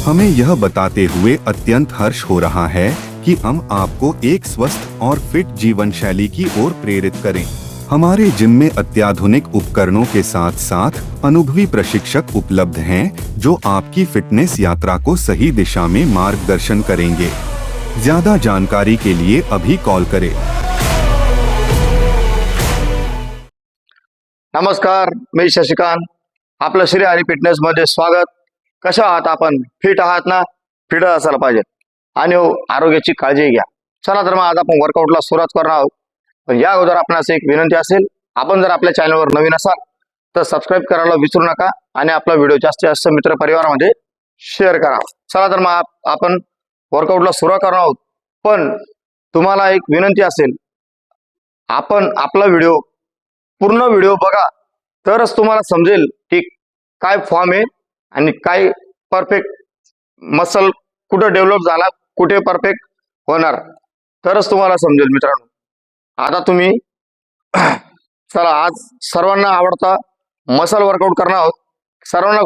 हमें यह बताते हुए अत्यंत हर्ष हो रहा है कि हम आपको एक स्वस्थ और फिट जीवन शैली की ओर प्रेरित करें। हमारे जिम में अत्याधुनिक उपकरणों के साथ साथ अनुभवी प्रशिक्षक उपलब्ध हैं, जो आपकी फिटनेस यात्रा को सही दिशा में मार्गदर्शन करेंगे। ज्यादा जानकारी के लिए अभी कॉल करें। नमस्कार, मी शशिकांत, आपलं श्री हरी फिटनेस मध्ये स्वागत। कशा आहात आपण? फिट आहात ना? फिट असायला पाहिजे आणि आरोग्याची काळजी घ्या। चला तर मग आज आपण वर्कआउटला सुरुवात करणार आहोत। पण या अगोदर आपणास एक विनंती असेल, आपण जर आपल्या चॅनलवर नवीन असाल तर सबस्क्राइब करायला विसरू नका आणि आपला व्हिडिओ जास्तीत जास्त मित्र परिवारामध्ये शेअर करा। चला तर मग आपण वर्कआउटला सुरुवात करणार आहोत। पण तुम्हाला एक विनंती असेल, आपण आपला पूर्ण व्हिडिओ बघा, तरच तुम्हाला समजेल की काय फॉर्म आहे आणि काय परफेक्ट मसल कुठे डेव्हलप झाला, कुठे परफेक्ट होणार, तरच तुम्हाला समजेल मित्रांनो। आता तुम्ही चला, आज सर्वांना आवडता मसल वर्कआउट करणार आहोत। सर्वांना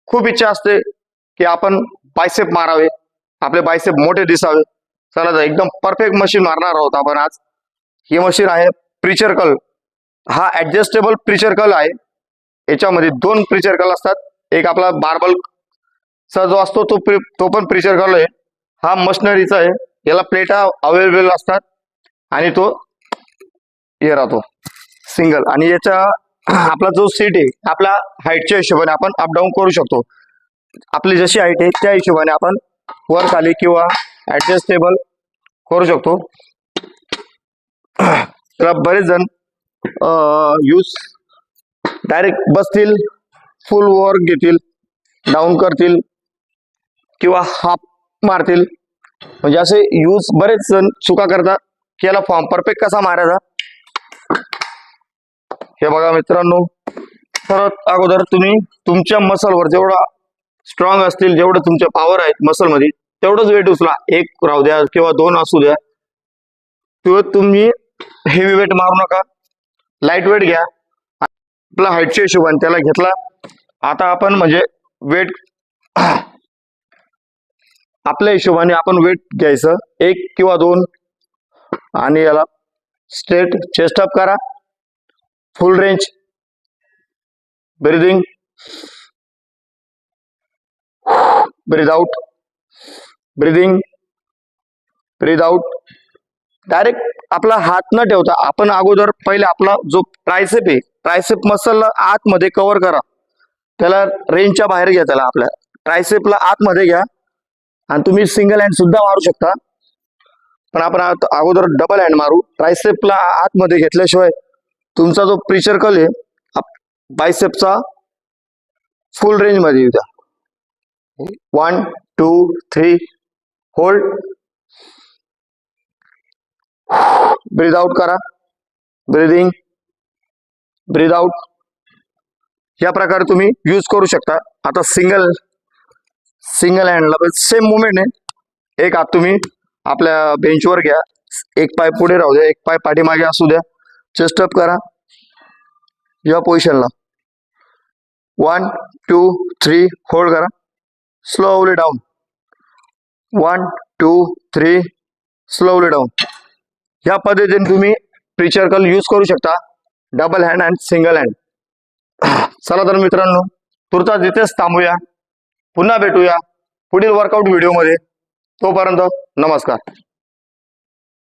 खूप इच्छा असते की आपण बायसेप मारावे, आपले बायसेप मोठे दिसावे। चला तर एकदम परफेक्ट मशीन मारणार आहोत आपण आज। ही मशीन आहे प्रीचर कर्ल। हा ऍडजस्टेबल प्रीचर कर्ल आहे। याच्यामध्ये दोन प्रीचर कर्ल असतात, एक आपला बार्बल चा जो असतो तो पण प्रीचर कर्ल आहे। हा मशिनरीचा आहे, याला प्लेटा अवेलेबल असतात आणि तो हे राहतो सिंगल। आणि याचा आपला जो सीट आहे, आपल्या हाईटच्या हिशोबाने आपण अप डाऊन करू शकतो। आपली जशी हाईट आहे त्या हिशोबाने आपण वर खाली किंवा ऍडजस्टेबल करू शकतो। त्याला बरेच जण यूज डायरेक्ट बसतील, फुल वर घेतील, डाऊन करतील किंवा हाफ मारतील, म्हणजे असे यूज बरेच जण चुका करतात की याला फॉर्म परफेक्ट कसा मारायचा। हे बघा मित्रांनो, सर्वात अगोदर तुम्ही तुमच्या मसलवर जेवढा स्ट्रॉंग असतील, जेवढं तुमच्या पॉवर आहेत मसल मध्ये, तेवढंच वेट उचला। एक राहू द्या किंवा दोन असू द्या, किंवा तुम्ही हेवी वेट मारू नका, लाईट वेट घ्या। आपला हाईटच्या हिशोबाने त्याला घेतला। आता आपण म्हणजे वेट आपल्या हिशोबाने आपण वेट घ्यायचं, एक किंवा दोन, आणि याला स्ट्रेट चेस्ट अप करा, फुल रेंज ब्रीदिंग, ब्रीद आउट, ब्रीदिंग, ब्रीद आउट। डायरेक्ट आपला हात न ठेवता आपण अगोदर पहिले आपला जो ट्रायसेप आहे, ट्रायसेप मसल आतमध्ये कव्हर करा, त्याला रेंजच्या बाहेर घ्या। त्याला आपल्या ट्रायसेपला आतमध्ये घ्या आणि तुम्ही सिंगल हँड सुद्धा मारू शकता, पण आपण अगोदर डबल हँड मारू। ट्रायसेपला आतमध्ये घेतल्याशिवाय तुमचा जो प्रीचर कर्ल आहे बायसेपचा फुल रेंज मध्ये येऊ द्या। 1 2 3 होल्ड, ब्रीद आउट करा, ब्रीदिंग, ब्रीद आउट। या प्रकारे तुम्ही यूज करू शकता। आता सिंगल हँडला सेम मुवमेंट आहे। एक हात तुम्ही आपल्या बेंचवर घ्या, एक पाय पुढे राहू द्या, एक पाय पाठीमागे असू द्या, चेस्ट अप करा या पोझिशनला। 1 2 3 होल्ड करा, स्लोली डाऊन, 1 2 3 स्लोली डाऊन। या पद्धतीने तुम्ही प्रीचर कर्ल यूज करू शकता, डबल हँड आणि सिंगल हँड। चला तर मित्रांनो, तुर्तास इथेच थांबूया, पुन्हा भेटूया पुढील वर्कआउट व्हिडिओ मध्ये। तोपर्यंत नमस्कार।